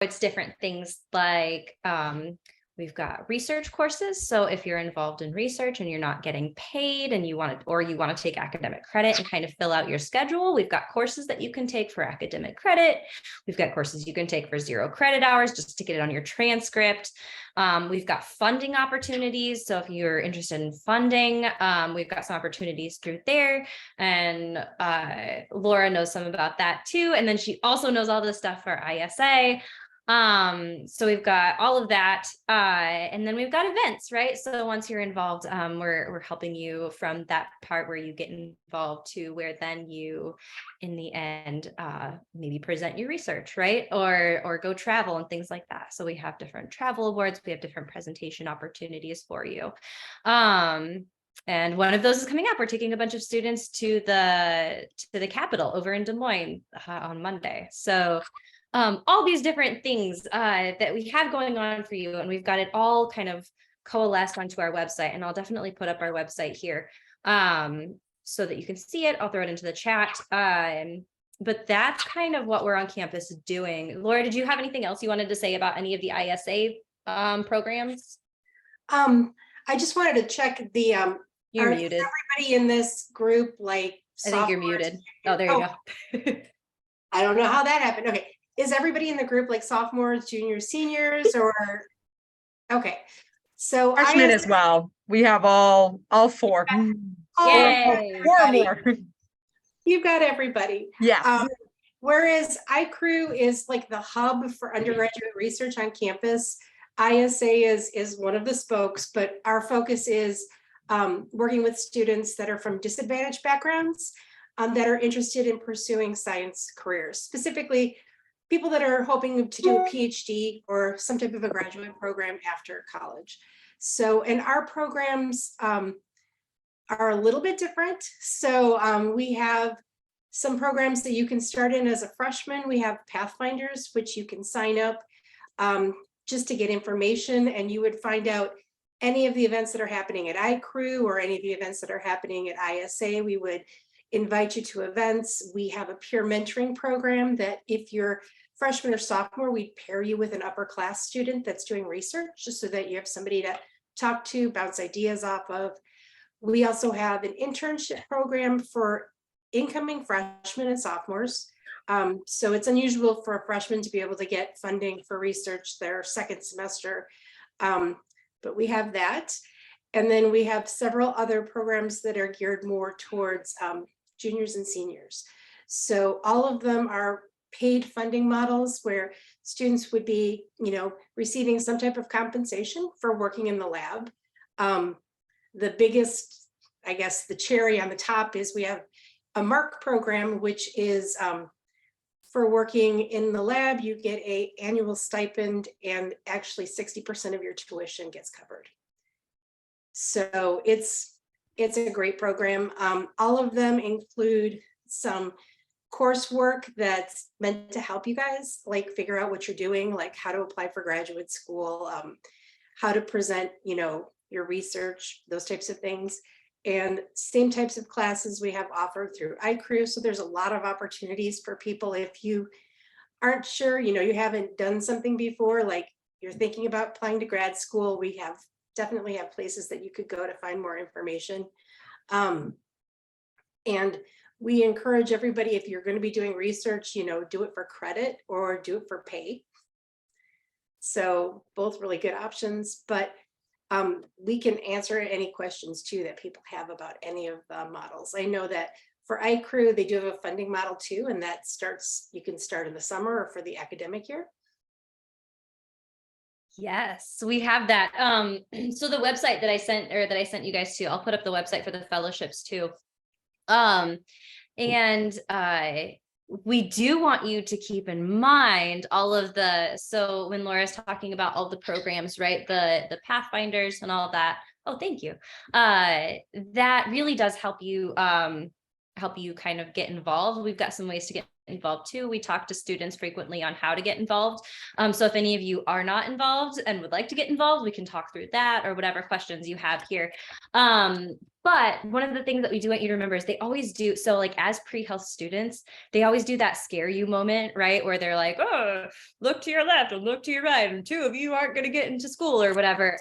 it's different things like we've got research courses. So if you're involved in research and you're not getting paid and you want to, or you want to take academic credit and kind of fill out your schedule, we've got courses that you can take for academic credit. We've got courses you can take for 0 credit hours just to get it on your transcript. We've got funding opportunities. So if you're interested in funding, we've got some opportunities through there. And Laura knows some about that too. And then she also knows all the stuff for ISA. So we've got all of that. And then we've got events, right? So once you're involved, we're helping you from that part where you get involved to where then you, in the end, maybe present your research, right? Or go travel and things like that. So we have different travel awards, we have different presentation opportunities for you. And one of those is coming up. We're taking a bunch of students to the Capitol over in Des Moines on Monday. So all these different things that we have going on for you, and we've got it all kind of coalesced onto our website, and I'll definitely put up our website here so that you can see it. I'll throw it into the chat. But that's kind of what we're on campus doing. Laura, did you have anything else you wanted to say about any of the ISA programs? I just wanted to check the You're muted. Everybody in this group, like, I think you're muted. Oh, there you go. I don't know how that happened. Okay. Is everybody in the group like sophomores, juniors, seniors, or okay? So freshmen as well. We have all 4. Yay! 4 more. You've got everybody. Yeah. Whereas ICRU is like the hub for undergraduate research on campus, ISA is one of the spokes, but our focus is working with students that are from disadvantaged backgrounds that are interested in pursuing science careers, specifically people that are hoping to do a PhD or some type of a graduate program after college. So, and our programs are a little bit different. So we have some programs that you can start in as a freshman. We have Pathfinders, which you can sign up just to get information, and you would find out any of the events that are happening at ICRU or any of the events that are happening at ISA. We would invite you to events. We have a peer mentoring program that if you're freshman or sophomore, we'd pair you with an upper class student that's doing research, just so that you have somebody to talk to, bounce ideas off of. We also have an internship program for incoming freshmen and sophomores. So it's unusual for a freshman to be able to get funding for research their second semester, but we have that. And then we have several other programs that are geared more towards juniors and seniors. So all of them are paid funding models where students would be, receiving some type of compensation for working in the lab. The biggest, I guess, the cherry on the top is we have a MARC program, which is for working in the lab. You get an annual stipend, and actually 60% of your tuition gets covered. So it's a great program. All of them include some coursework that's meant to help you guys like figure out what you're doing, like how to apply for graduate school, how to present, your research, those types of things. And same types of classes we have offered through ICRU. So there's a lot of opportunities for people. If you aren't sure, you haven't done something before, like you're thinking about applying to grad school, we definitely have places that you could go to find more information. And we encourage everybody, if you're going to be doing research, do it for credit or do it for pay. So both really good options, but we can answer any questions too that people have about any of the models. I know that for ICRU, they do have a funding model too, and that you can start in the summer or for the academic year. Yes, we have that. So the website that I sent you guys to, I'll put up the website for the fellowships too. And we do want you to keep in mind all of so when Laura's talking about all the programs, right, the Pathfinders and all that. Oh, thank you. That really does help you kind of get involved. We've got some ways to get involved too. We talk to students frequently on how to get involved. So if any of you are not involved and would like to get involved, we can talk through that or whatever questions you have here. But one of the things that we do want you to remember is they always do. So like as pre-health students, they always do that scare you moment, right? Where they're like, oh, look to your left and look to your right, and two of you aren't going to get into school or whatever.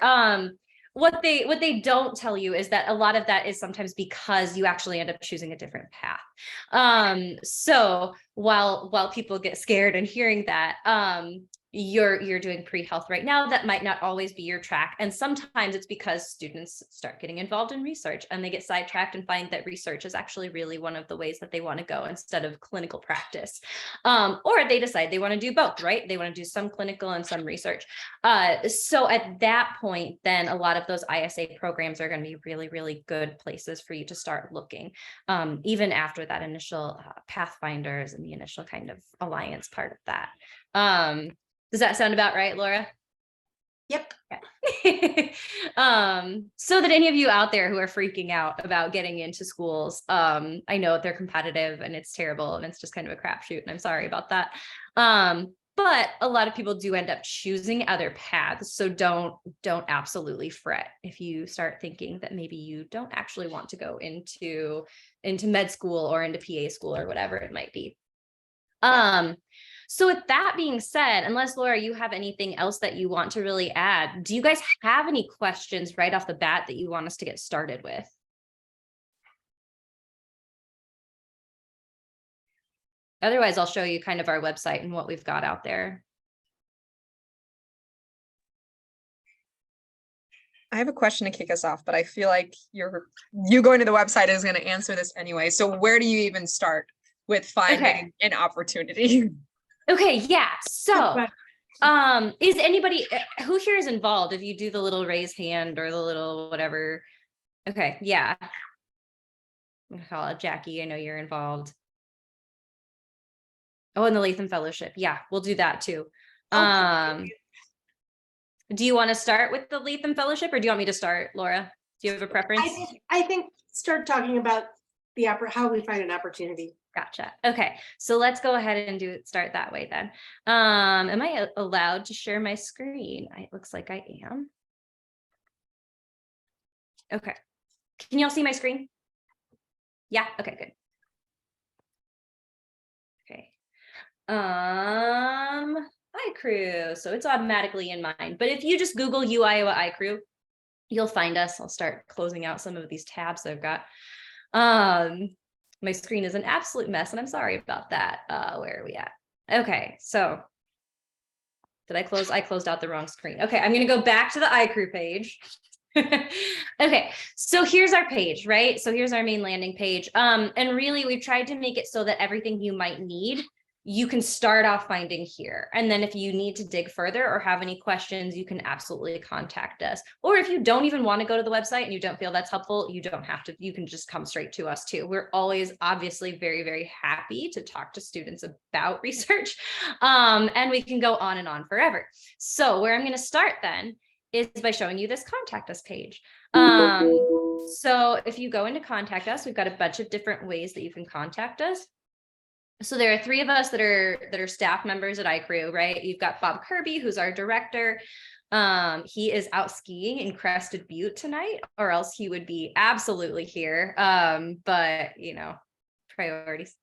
What they don't tell you is that a lot of that is sometimes because you actually end up choosing a different path. So while people get scared and hearing that, you're doing pre-health right now, that might not always be your track. And sometimes it's because students start getting involved in research and they get sidetracked and find that research is actually really one of the ways that they want to go instead of clinical practice. Or they decide they want to do both, right? They want to do some clinical and some research. So at that point, then a lot of those ISA programs are going to be really, really good places for you to start looking, even after that initial Pathfinders and the initial kind of alliance part of that. Does that sound about right, Laura? Yep. Okay. So that any of you out there who are freaking out about getting into schools, I know they're competitive and it's terrible and it's just kind of a crapshoot, and I'm sorry about that. But a lot of people do end up choosing other paths. So don't absolutely fret if you start thinking that maybe you don't actually want to go into med school or into PA school or whatever it might be. So with that being said, unless Laura, you have anything else that you want to really add, do you guys have any questions right off the bat that you want us to get started with? Otherwise, I'll show you kind of our website and what we've got out there. I have a question to kick us off, but I feel like you going to the website is going to answer this anyway. So where do you even start with finding an opportunity? Okay, yeah. So, is anybody who here is involved? If you do the little raise hand or the little whatever. Okay, yeah. I'm gonna call it Jackie. I know you're involved. Oh, and the Latham Fellowship. Yeah, we'll do that too. Do you want to start with the Latham Fellowship, or do you want me to start, Laura? Do you have a preference? I think start talking about how we find an opportunity. Gotcha. Okay, so let's go ahead and start that way then. Am I allowed to share my screen? It looks like I am. Okay. Can y'all see my screen? Yeah. Okay, good. Okay. ICRU. So it's automatically in mine. But if you just Google UIowa ICRU, you'll find us. I'll start closing out some of these tabs I've got. My screen is an absolute mess, and I'm sorry about that. Where are we at? Okay, so did I close? I closed out the wrong screen. Okay, I'm going to go back to the ICRU page. Okay, so here's our page, right? So here's our main landing page. And really, we've tried to make it so that everything you might need, you can start off finding here. And then if you need to dig further or have any questions, you can absolutely contact us. Or if you don't even want to go to the website and you don't feel that's helpful, you don't have to, you can just come straight to us too. We're always obviously very, very happy to talk to students about research. And we can go on and on forever. So where I'm going to start then is by showing you this contact us page. So if you go into contact us, we've got a bunch of different ways that you can contact us. So there are three of us that are staff members at ICRU, right? You've got Bob Kirby, who's our director. He is out skiing in Crested Butte tonight, or else he would be absolutely here. But you know, priorities.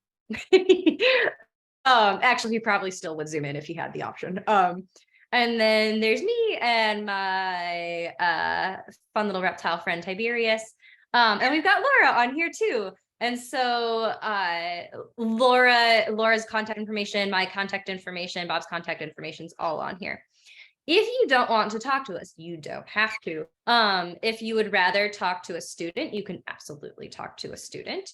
Actually, he probably still would Zoom in if he had the option. And then there's me and my fun little reptile friend Tiberius. And we've got Laura on here too. And so Laura's contact information, my contact information, Bob's contact information is all on here. If you don't want to talk to us, you don't have to. If you would rather talk to a student, you can absolutely talk to a student.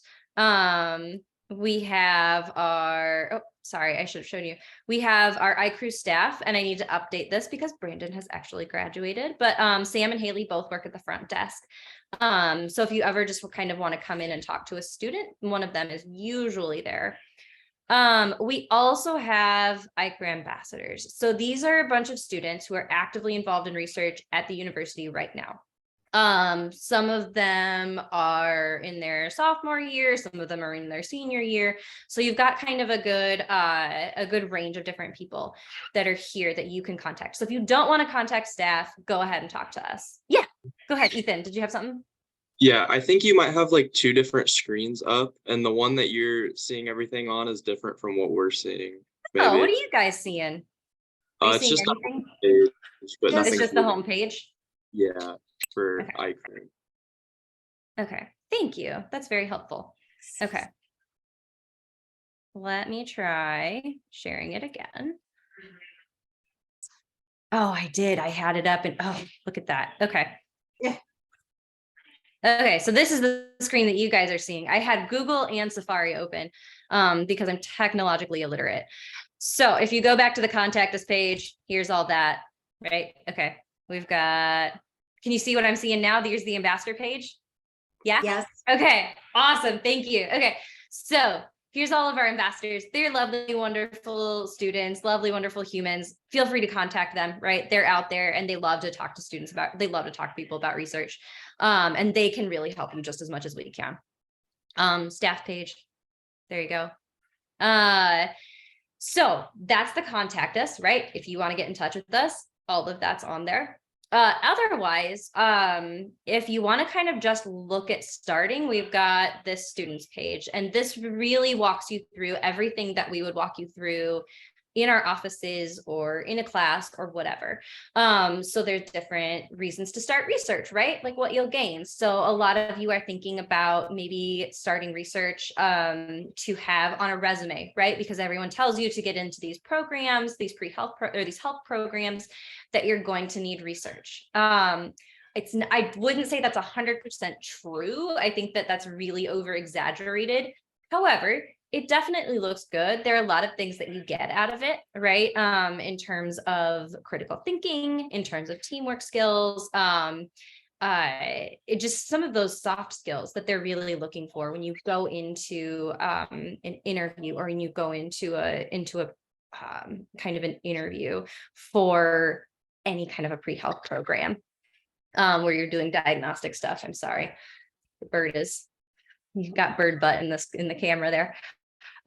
We have our, sorry, I should have shown you. We have our ICRU staff, and I need to update this because Brandon has actually graduated, but Sam and Haley both work at the front desk. So if you ever just kind of want to come in and talk to a student, one of them is usually there. We also have ICRU ambassadors. So these are a bunch of students who are actively involved in research at the university right now. Some of them are in their sophomore year, some of them are in their senior year. So you've got kind of a good range of different people that are here that you can contact. So if you don't want to contact staff, go ahead and talk to us. Yeah, go ahead, Ethan. Did you have something? Yeah, I think you might have like two different screens up, and the one that you're seeing everything on is different from what we're seeing. Oh, what Maybe. are you guys seeing? Are you It's seeing just a anything? homepage, but Just- It's nothing. just the home page. Yeah, for Okay. ICRU. Okay, thank you. That's very helpful. Okay. Let me try sharing it again. Oh, I did. I had it up and oh, look at that. Okay. Yeah. Okay, so this is the screen that you guys are seeing. I had Google and Safari open because I'm technologically illiterate. So if you go back to the contact us page, here's all that, right? Okay, we've got, can you see what I'm seeing now? Here's the ambassador page. Yeah. Yes. Okay, awesome. Thank you. Okay, so here's all of our ambassadors. They're lovely, wonderful students, lovely, wonderful humans. Feel free to contact them, right? They're out there and they love to talk to students about, they love to talk to people about research. And they can really help you just as much as we can. Staff page. There you go. So that's the contact us, right? If you want to get in touch with us, all of that's on there. Otherwise, if you want to kind of just look at starting, we've got this students page, and this really walks you through everything that we would walk you through in our offices or in a class or whatever. So there's different reasons to start research, right? Like what you'll gain. So a lot of you are thinking about maybe starting research to have on a resume, right? Because everyone tells you to get into these programs, these pre-health or these health programs, that you're going to need research. I wouldn't say that's 100% true. I think that that's really over exaggerated. However, it definitely looks good. There are a lot of things that you get out of it, right? In terms of critical thinking, in terms of teamwork skills, it just some of those soft skills that they're really looking for when you go into an interview or when you go into a kind of an interview for any kind of a pre-health program where you're doing diagnostic stuff. I'm sorry, the bird is, you've got bird butt in the camera there.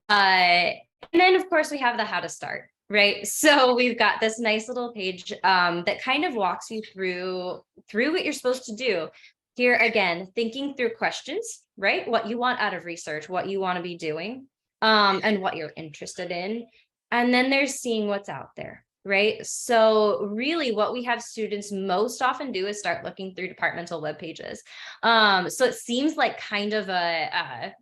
And then of course we have the how to start, right? So we've got this nice little page that kind of walks you through what you're supposed to do. Here again, thinking through questions, right? What you want out of research, what you want to be doing, and what you're interested in. And then there's seeing what's out there, right? So really what we have students most often do is start looking through departmental web pages. So it seems like kind of a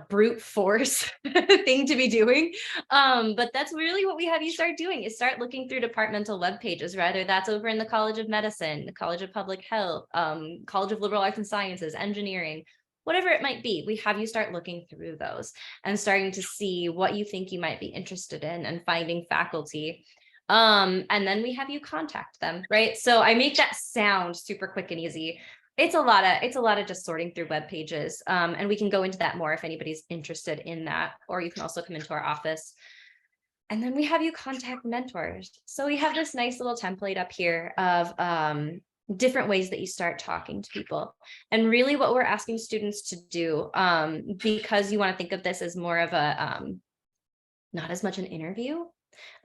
brute force thing to be doing. But that's really what we have you start doing is start looking through departmental web pages, rather that's over in the College of Medicine, the College of Public Health, College of Liberal Arts and Sciences, engineering, whatever it might be. We have you start looking through those and starting to see what you think you might be interested in and finding faculty. And then we have you contact them, right? So I make that sound super quick and easy. It's a lot of just sorting through web pages. And we can go into that more if anybody's interested in that, or you can also come into our office. And then we have you contact mentors. So we have this nice little template up here of different ways that you start talking to people. And really what we're asking students to do, because you want to think of this as more of a, not as much an interview,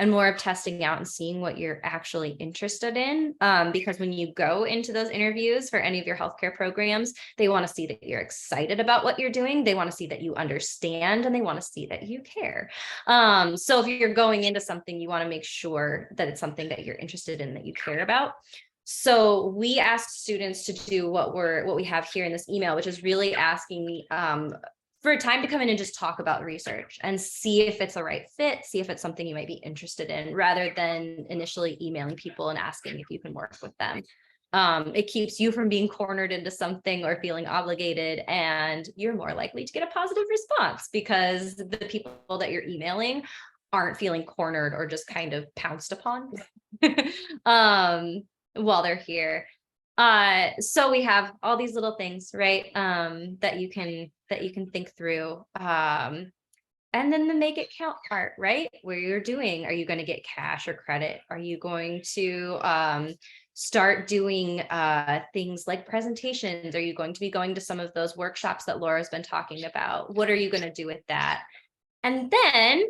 and more of testing out and seeing what you're actually interested in. Because when you go into those interviews for any of your healthcare programs, they want to see that you're excited about what you're doing. They want to see that you understand, and they want to see that you care. So if you're going into something, you want to make sure that it's something that you're interested in, that you care about. So we ask students to do what we have here in this email, which is really asking for a time to come in and just talk about research and see if it's a right fit, see if it's something you might be interested in, rather than initially emailing people and asking if you can work with them. It keeps you from being cornered into something or feeling obligated, and you're more likely to get a positive response because the people that you're emailing aren't feeling cornered or just kind of pounced upon while they're here. So we have all these little things, right? That you can think through. And then the make it count part, right? Where you're doing, are you going to get cash or credit? Are you going to Start doing things like presentations. Are you going to be going to some of those workshops that Laura's been talking about? What are you going to do with that? And then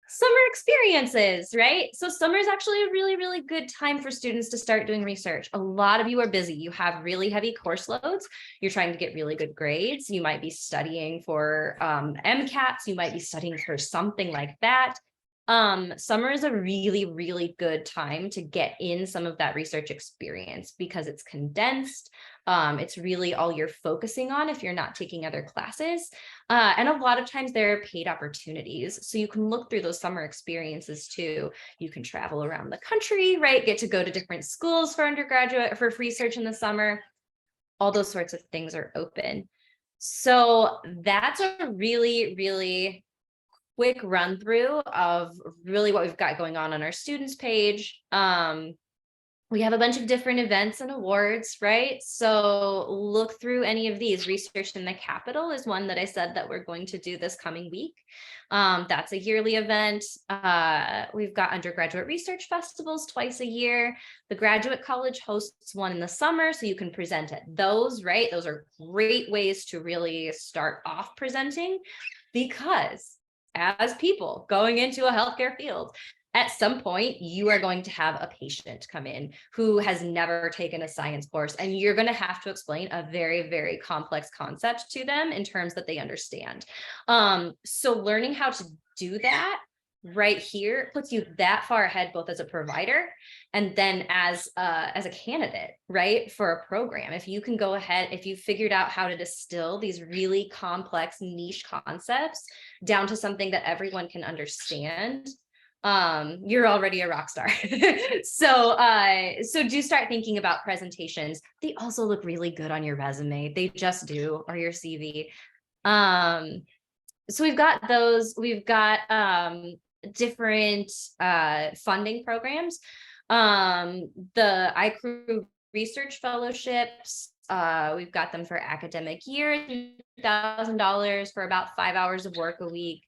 summer experiences, right? So summer is actually a really, really good time for students to start doing research. A lot of you are busy. You have really heavy course loads. You're trying to get really good grades. You might be studying for MCATs. You might be studying for something like that. Summer is a really, really good time to get in some of that research experience because it's condensed. It's really all you're focusing on if you're not taking other classes. And a lot of times there are paid opportunities. So you can look through those summer experiences too. You can travel around the country, right? Get to go to different schools for undergraduate, for research in the summer. All those sorts of things are open. So that's a really, really quick run through of really what we've got going on our students page. We have a bunch of different events and awards, right? So look through any of these. Research in the Capitol is one that I said that we're going to do this coming week. That's a yearly event. We've got undergraduate research festivals twice a year. The Graduate College hosts one in the summer, so you can present at those, right? Those are great ways to really start off presenting, because as people going into a healthcare field, at some point, you are going to have a patient come in who has never taken a science course, and you're going to have to explain a very, very complex concept to them in terms that they understand. So learning how to do that right here puts you that far ahead, both as a provider and then as a candidate, right, for a program. If you can go ahead, if you figured out how to distill these really complex niche concepts down to something that everyone can understand, you're already a rock star. So do start thinking about presentations. They also look really good on your resume. They just do, or your CV. So we've got those. We've got different funding programs. The ICRU research fellowships, we've got them for academic year, $2,000 for about 5 hours of work a week.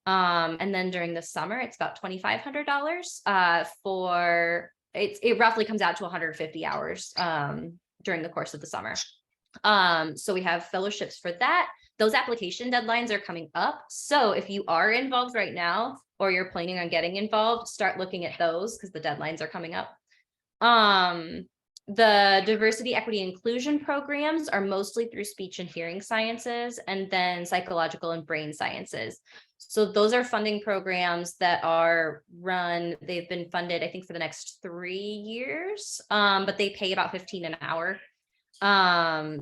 And then during the summer, it's about $2,500 for it roughly comes out to 150 hours during the course of the summer. So we have fellowships for that. Those application deadlines are coming up. So if you are involved right now, or you're planning on getting involved, start looking at those because the deadlines are coming up. The diversity, equity, inclusion programs are mostly through speech and hearing sciences, and then psychological and brain sciences. So those are funding programs that are run. They've been funded, I think, for the next 3 years, but they pay about $15 an hour.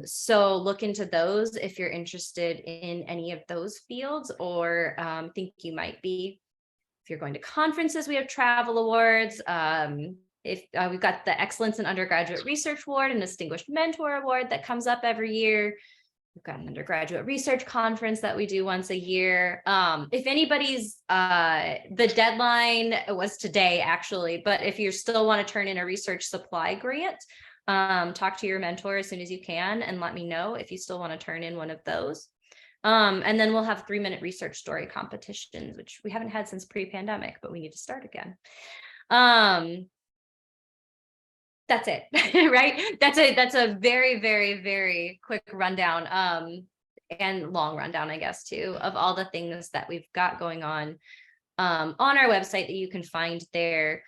So look into those if you're interested in any of those fields, or think you might be. If you're going to conferences, we have travel awards. If we've got the Excellence in Undergraduate Research Award and Distinguished Mentor Award that comes up every year. We've got an undergraduate research conference that we do once a year. If anybody's, the deadline was today actually, but if you still want to turn in a research supply grant, talk to your mentor as soon as you can and let me know if you still want to turn in one of those. And then we'll have 3-minute research story competitions, which we haven't had since pre-pandemic, but we need to start again. That's it, right? That's a very, very, very quick rundown, and long rundown, I guess, too, of all the things that we've got going on our website that you can find there.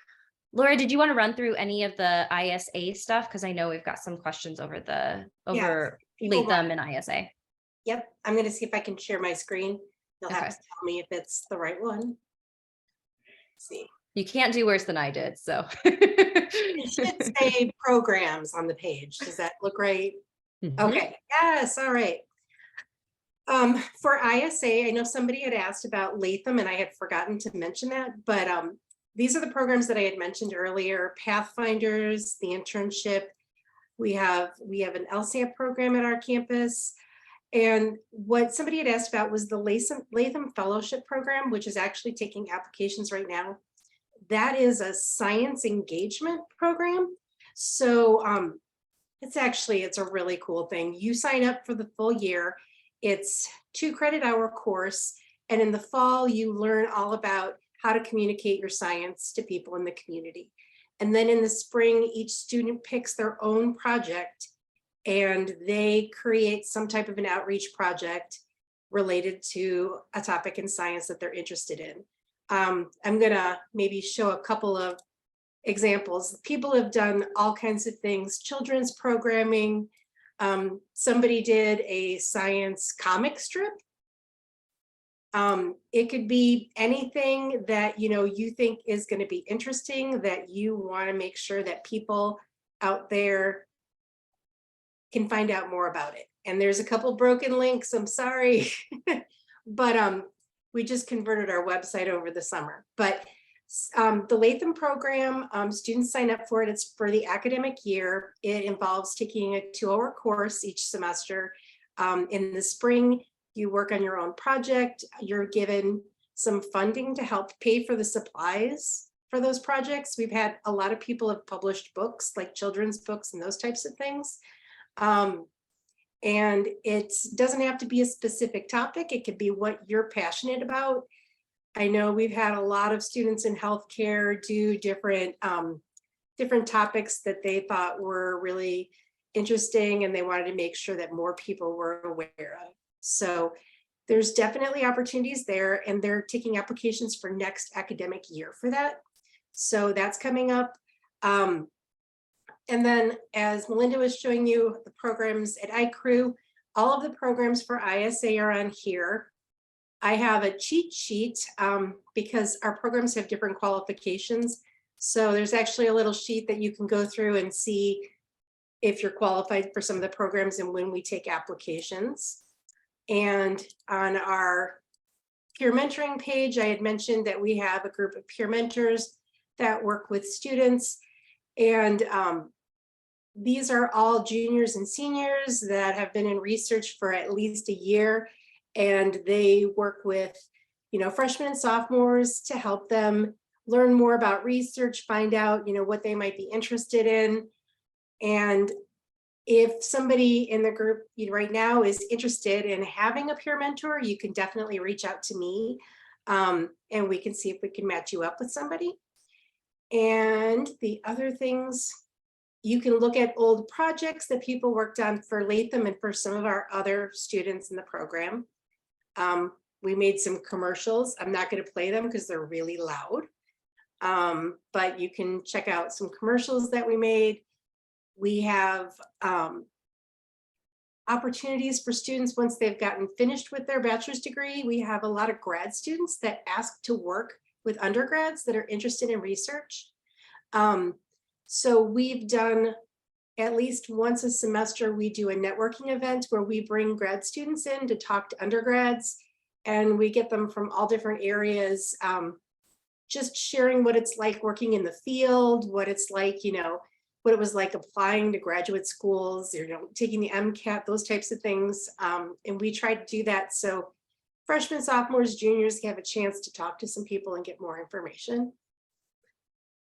Laura, did you want to run through any of the ISA stuff? Because I know we've got some questions over Latham and ISA. Yep, I'm going to see if I can share my screen. You'll have to tell me if it's the right one. Let's see. You can't do worse than I did, so. It should say programs on the page. Does that look right? Mm-hmm. Okay, yes, all right. For ISA, I know somebody had asked about Latham and I had forgotten to mention that, but these are the programs that I had mentioned earlier: Pathfinders, the internship. We have an LSAT program at our campus. And what somebody had asked about was the Latham Fellowship Program, which is actually taking applications right now. That is a science engagement program. So it's a really cool thing. You sign up for the full year. It's 2 credit hour course. And in the fall, you learn all about how to communicate your science to people in the community. And then in the spring, each student picks their own project and they create some type of an outreach project related to a topic in science that they're interested in. I'm gonna maybe show a couple of examples. People have done all kinds of things, children's programming. Somebody did a science comic strip. It could be anything that you think is going to be interesting, that you want to make sure that people out there can find out more about it. And there's a couple broken links, I'm sorry, but we just converted our website over the summer. But the Latham program, students sign up for it. It's for the academic year. It involves taking a 2-hour course each semester. In the spring, you work on your own project. You're given some funding to help pay for the supplies for those projects. We've had a lot of people have published books, like children's books and those types of things. And it doesn't have to be a specific topic. It could be what you're passionate about. I know we've had a lot of students in healthcare do different topics that they thought were really interesting, and they wanted to make sure that more people were aware of. So there's definitely opportunities there, and they're taking applications for next academic year for that. So that's coming up. And then, as Melinda was showing you, the programs at ICRU, all of the programs for ISA are on here. I have a cheat sheet because our programs have different qualifications. So there's actually a little sheet that you can go through and see if you're qualified for some of the programs and when we take applications. And on our peer mentoring page, I had mentioned that we have a group of peer mentors that work with students. And these are all juniors and seniors that have been in research for at least a year. And they work with, freshmen and sophomores to help them learn more about research, find out, what they might be interested in. And if somebody in the group right now is interested in having a peer mentor, you can definitely reach out to me, and we can see if we can match you up with somebody. And the other things, you can look at old projects that people worked on for Latham and for some of our other students in the program. We made some commercials. I'm not going to play them because they're really loud, but you can check out some commercials that we made. We have opportunities for students once they've gotten finished with their bachelor's degree. We have a lot of grad students that ask to work with undergrads that are interested in research. So we've done at least once a semester, we do a networking event where we bring grad students in to talk to undergrads, and we get them from all different areas, just sharing what it's like working in the field, what it's like, what it was like applying to graduate schools, taking the MCAT, those types of things. And we try to do that so freshmen, sophomores, juniors have a chance to talk to some people and get more information.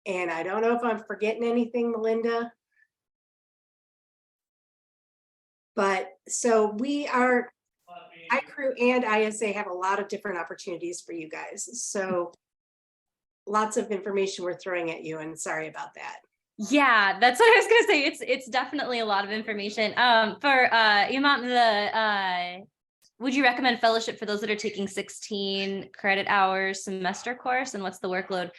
And I don't know if I'm forgetting anything, Melinda. But so we are, ICRU and ISA have a lot of different opportunities for you guys. So lots of information we're throwing at you, and sorry about that. Yeah, that's what I was gonna say. It's definitely a lot of information. For Iman, would you recommend fellowship for those that are taking 16 credit hours semester course, and what's the workload?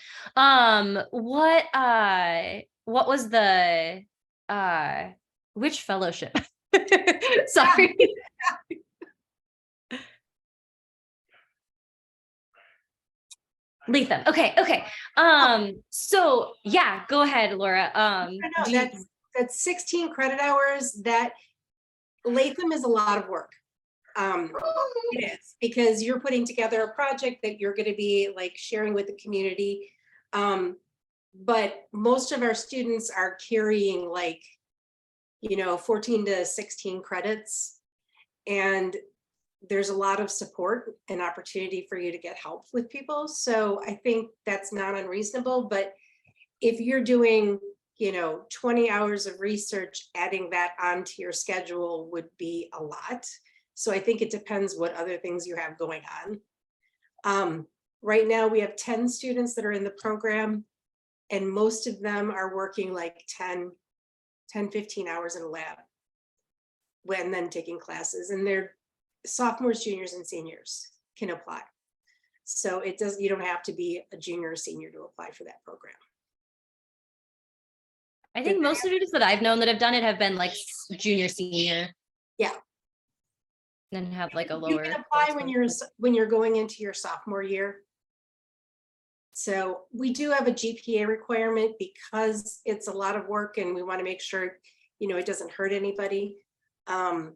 What was the which fellowship? Sorry. Latham. Okay. So yeah, go ahead, Laura. That's 16 credit hours. That Latham is a lot of work. It is, because you're putting together a project that you're going to be like sharing with the community. But most of our students are carrying 14 to 16 credits, and there's a lot of support and opportunity for you to get help with people. So I think that's not unreasonable, but if you're doing 20 hours of research, adding that onto your schedule would be a lot. So I think it depends what other things you have going on. Right now we have 10 students that are in the program, And most of them are working like 10, 15 hours in a lab when then taking classes, and they're sophomores, juniors, and seniors can apply. So you don't have to be a junior or senior to apply for that program. I think most students that I've known that have done it have been like junior, senior. Yeah. And have like a You lower. can apply when you're going into your sophomore year. So we do have a GPA requirement because it's a lot of work and we want to make sure, it doesn't hurt anybody. I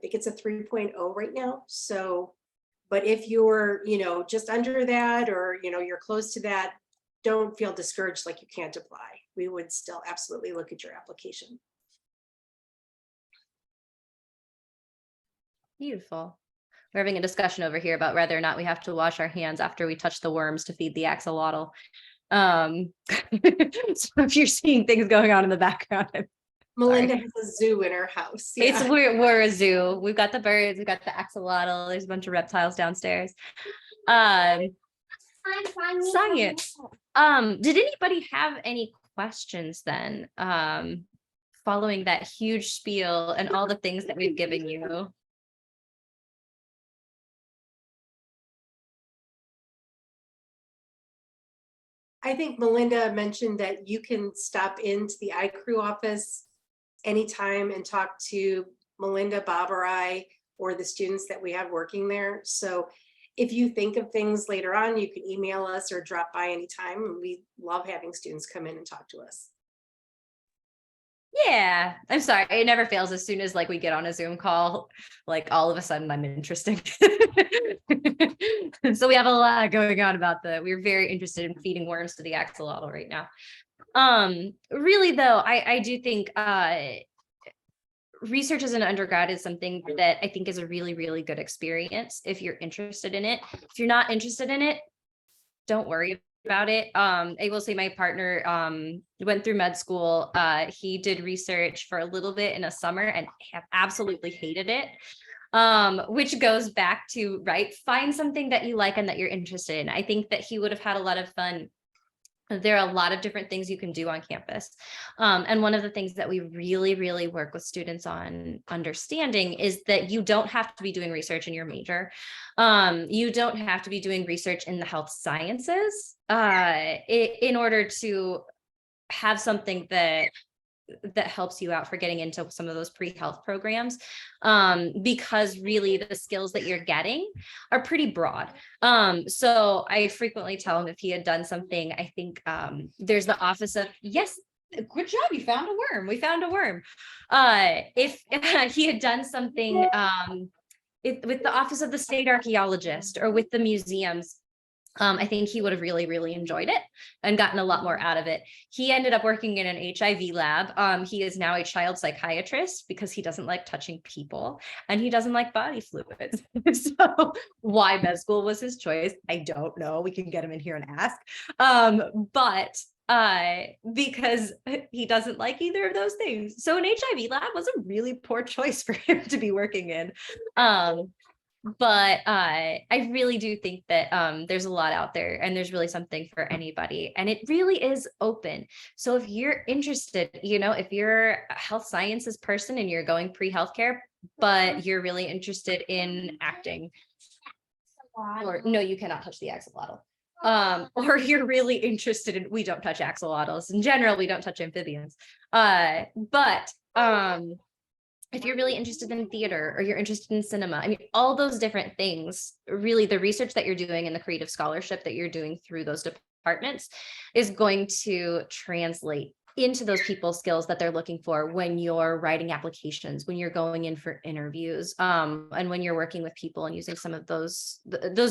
think it's a 3.0 right now. So, but if you're, just under that, or, you're close to that, don't feel discouraged like you can't apply. We would still absolutely look at your application. Beautiful. We're having a discussion over here about whether or not we have to wash our hands after we touch the worms to feed the axolotl. So if you're seeing things going on in the background, Melinda has a zoo in her house. it's we're a zoo. We've got the birds, we've got the axolotl, there's a bunch of reptiles downstairs. Science. Did anybody have any questions then? Following that huge spiel and all the things that we've given you. I think Melinda mentioned that you can stop into the ICRU office anytime and talk to Melinda, Bob, or I, or the students that we have working there. So if you think of things later on, you can email us or drop by anytime. And we love having students come in and talk to us. Yeah, I'm sorry. It never fails. As soon as like we get on a Zoom call, like all of a sudden I'm interesting. So we have a lot going on about we're very interested in feeding worms to the axolotl right now. Really though, I do think research as an undergrad is something that I think is a really, really good experience if you're interested in it. If you're not interested in it, don't worry about it. I will say my partner went through med school. He did research for a little bit in a summer and have absolutely hated it. Which goes back to, right, find something that you like and that you're interested in. I think that he would have had a lot of fun. There are a lot of different things you can do on campus. And one of the things that we really, really work with students on understanding is that you don't have to be doing research in your major. You don't have to be doing research in the health sciences in order to have something that helps you out for getting into some of those pre-health programs, because really the skills that you're getting are pretty broad. So I frequently tell him if he had done something, I think there's the office of, yes, good job, you found a worm. We found a worm. If he had done something with the office of the state archaeologist or with the museums, I think he would have really, really enjoyed it and gotten a lot more out of it. He ended up working in an HIV lab. He is now a child psychiatrist because he doesn't like touching people and he doesn't like body fluids. So why med school was his choice, I don't know. We can get him in here and ask. But because he doesn't like either of those things. So an HIV lab was a really poor choice for him to be working in. But I really do think that there's a lot out there and there's really something for anybody, and it really is open. So if you're interested, if you're a health sciences person and you're going pre-healthcare, but you're really interested in acting, or no, you cannot touch the axolotl. Or you're really interested in, we don't touch axolotls in general, we don't touch amphibians. But if you're really interested in theater or you're interested in cinema, I mean, all those different things, really the research that you're doing and the creative scholarship that you're doing through those departments is going to translate into those people skills that they're looking for when you're writing applications, when you're going in for interviews, and when you're working with people and using some of those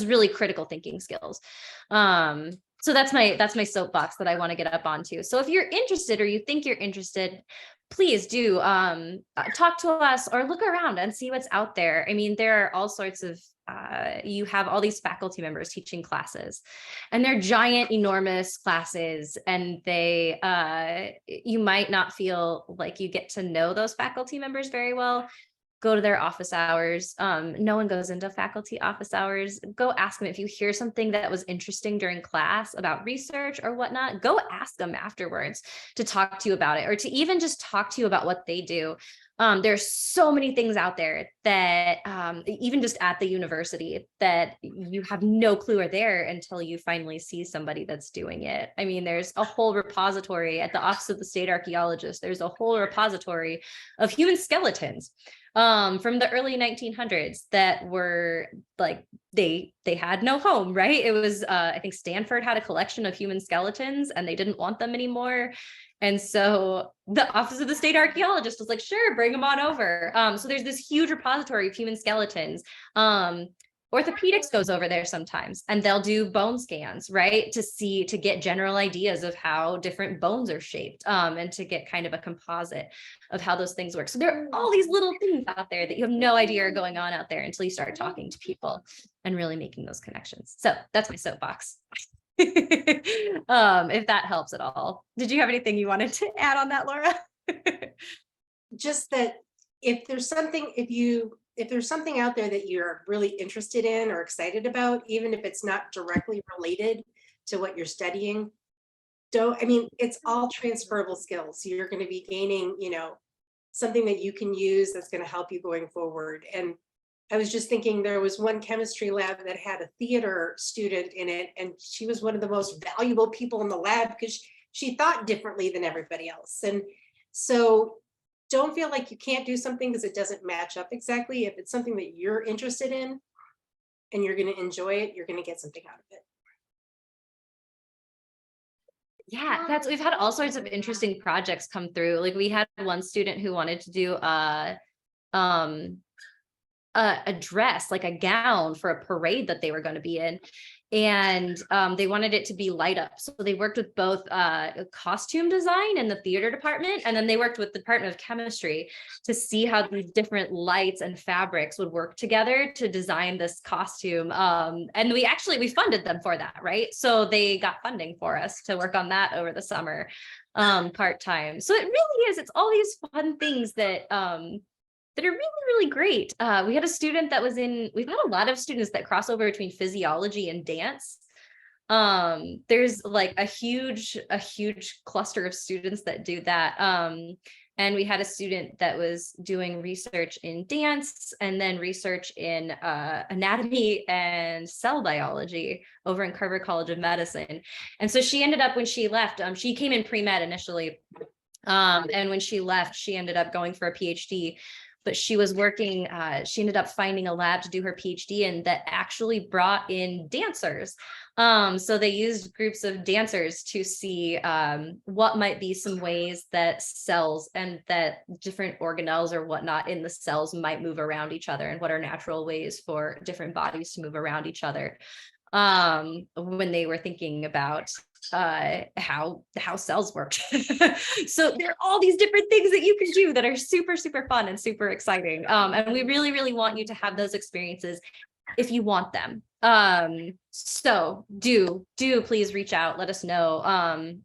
really critical thinking skills. So that's my soapbox that I want to get up onto. So if you're interested or you think you're interested, please do talk to us or look around and see what's out there. I mean, there are all sorts of, you have all these faculty members teaching classes and they're giant, enormous classes, and you might not feel like you get to know those faculty members very well. go to their office hours. No one goes into faculty office hours. Go ask them if you hear something that was interesting during class about research or whatnot, go ask them afterwards to talk to you about it, or to even just talk to you about what they do. There's so many things out there that even just at the university that you have no clue are there until you finally see somebody that's doing it. I mean, there's a whole repository at the Office of the State Archaeologist. There's a whole repository of human skeletons from the early 1900s that were like, they had no home, right? It was, I think Stanford had a collection of human skeletons and they didn't want them anymore. And so the Office of the State Archaeologist was like, sure, bring them on over. So there's this huge repository of human skeletons. Orthopedics goes over there sometimes and they'll do bone scans, right? To get general ideas of how different bones are shaped, and to get kind of a composite of how those things work. So there are all these little things out there that you have no idea are going on out there until you start talking to people and really making those connections. So that's my soapbox. If that helps at all. Did you have anything you wanted to add on that, Laura? Just that if there's something out there that you're really interested in or excited about, even if it's not directly related to what you're studying, it's all transferable skills. You're going to be gaining, something that you can use that's going to help you going forward. And I was just thinking, there was one chemistry lab that had a theater student in it, and she was one of the most valuable people in the lab because she thought differently than everybody else. And so don't feel like you can't do something because it doesn't match up exactly. If it's something that you're interested in and you're going to enjoy it, you're going to get something out of it. Yeah, we've had all sorts of interesting projects come through. Like we had one student who wanted to do a dress, like a gown for a parade that they were going to be in. And they wanted it to be light up. So they worked with both costume design in the theater department, and then they worked with the Department of Chemistry to see how these different lights and fabrics would work together to design this costume. And we funded them for that, right? So they got funding for us to work on that over the summer, part-time. So it really is, it's all these fun things that are really, really great. We had a student that we've had a lot of students that cross over between physiology and dance. There's like a huge cluster of students that do that. And we had a student that was doing research in dance and then research in anatomy and cell biology over in Carver College of Medicine. And so she ended up, when she left, she came in pre-med initially. And when she left, she ended up going for a PhD. But she was working, she ended up finding a lab to do her PhD in that actually brought in dancers. So they used groups of dancers to see what might be some ways that cells and that different organelles or whatnot in the cells might move around each other, and what are natural ways for different bodies to move around each other. When they were thinking about how cells work. So there are all these different things that you can do that are super, super fun and super exciting. And we really, really want you to have those experiences if you want them. So do please reach out, let us know.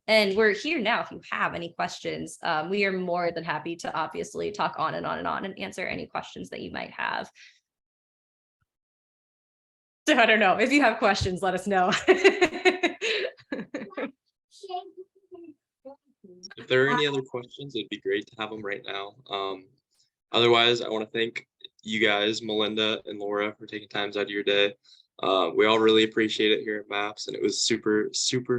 And we're here now if you have any questions. We are more than happy to obviously talk on and on and on and answer any questions that you might have. So I don't know, if you have questions, let us know. If there are any other questions, it'd be great to have them right now. Otherwise, I want to thank you guys, Melinda and Laura, for taking times out of your day. We all really appreciate it here at MAPS, and it was super, super